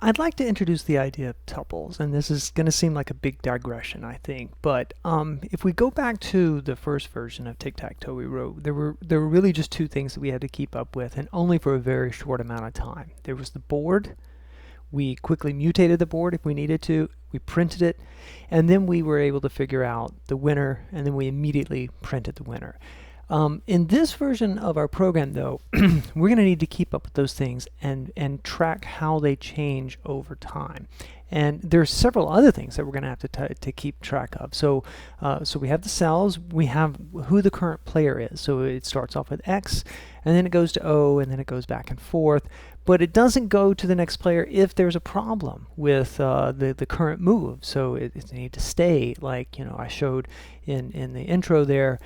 I'd like to introduce the idea of tuples, and this is going to seem like a big digression, I think. But if we go back to the first version of tic-tac-toe we wrote, there were really just two things that we had to keep up with, and only for a very short amount of time. There was the board. We quickly mutated the board if we needed to. We printed it, and then we were able to figure out the winner, and then we immediately printed the winner. In this version of our program, though, we're going to need to keep up with those things and track how they change over time. And there's several other things that we're going to have to keep track of. So we have the cells, we have who the current player is. So it starts off with X, and then it goes to O, and then it goes back and forth. But it doesn't go to the next player if there's a problem with the current move. So it needs to stay, like I showed in the intro there.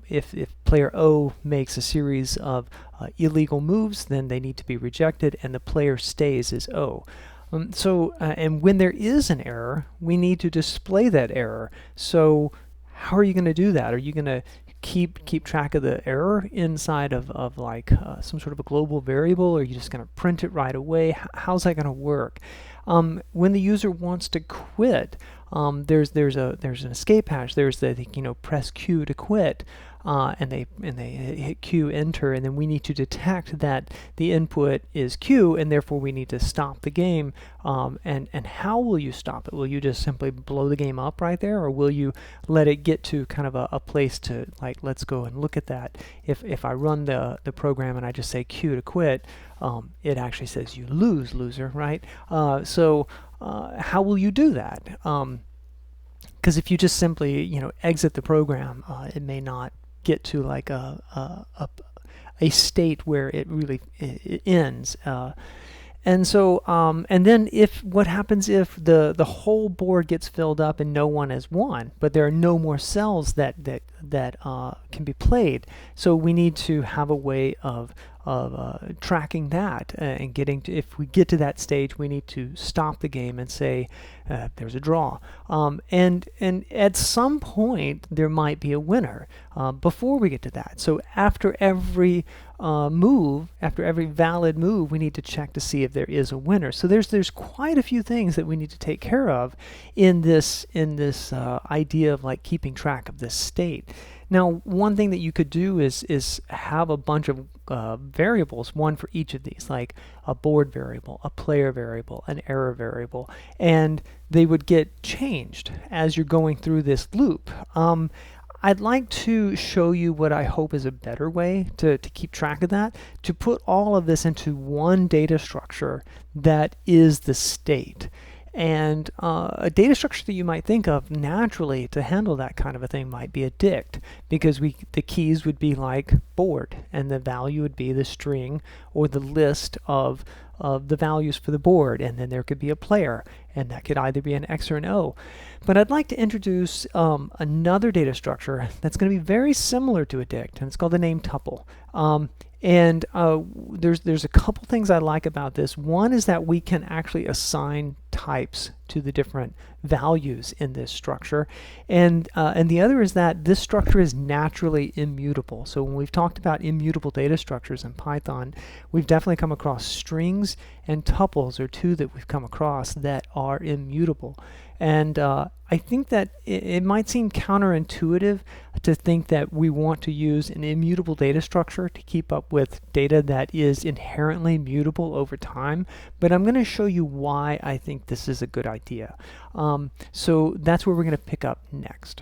If player O makes a series of illegal moves, then they need to be rejected, and the player stays as O. And when there is an error, we need to display that error. So how are you going to do that? Are you going to keep track of the error inside of like some sort of a global variable, or are you just going to print it right away? How's that going to work? When the user wants to quit, there's an escape hash. There's the press Q to quit. And they hit Q, enter, and then we need to detect that the input is Q, and therefore we need to stop the game. And how will you stop it? Will you just simply blow the game up right there, or will you let it get to kind of a place to, like, let's go and look at that? If I run the program and I just say Q to quit, it actually says you lose, loser, right? So how will you do that? Because if you just simply exit the program, it may not get to like a state where it really ends. And so and then what happens if the whole board gets filled up and no one has won, but there are no more cells that can be played? So we need to have a way of tracking that and getting to, if we get to that stage, we need to stop the game and say there's a draw. And at some point there might be a winner before we get to that. So after every move, after every valid move, we need to check to see if there is a winner. So there's quite a few things that we need to take care of in this idea of like keeping track of this state. Now, one thing that you could do is have a bunch of variables, one for each of these, like a board variable, a player variable, an error variable, and they would get changed as you're going through this loop. I'd like to show you what I hope is a better way to keep track of that, to put all of this into one data structure that is the state. And a data structure that you might think of naturally to handle that kind of a thing might be a dict, because the keys would be like board, and the value would be the string or the list of the values for the board, and then there could be a player, and that could either be an X or an O. But I'd like to introduce another data structure that's going to be very similar to a dict, and it's called the name tuple. And there's a couple things I like about this. One is that we can actually assign types to the different values in this structure, and the other is that this structure is naturally immutable. So when we've talked about immutable data structures in Python, we've definitely come across strings, and tuples are two that we've come across that are immutable. And I think that it might seem counterintuitive to think that we want to use an immutable data structure to keep up with data that is inherently mutable over time, but I'm going to show you why I think this is a good idea. So that's where we're going to pick up next.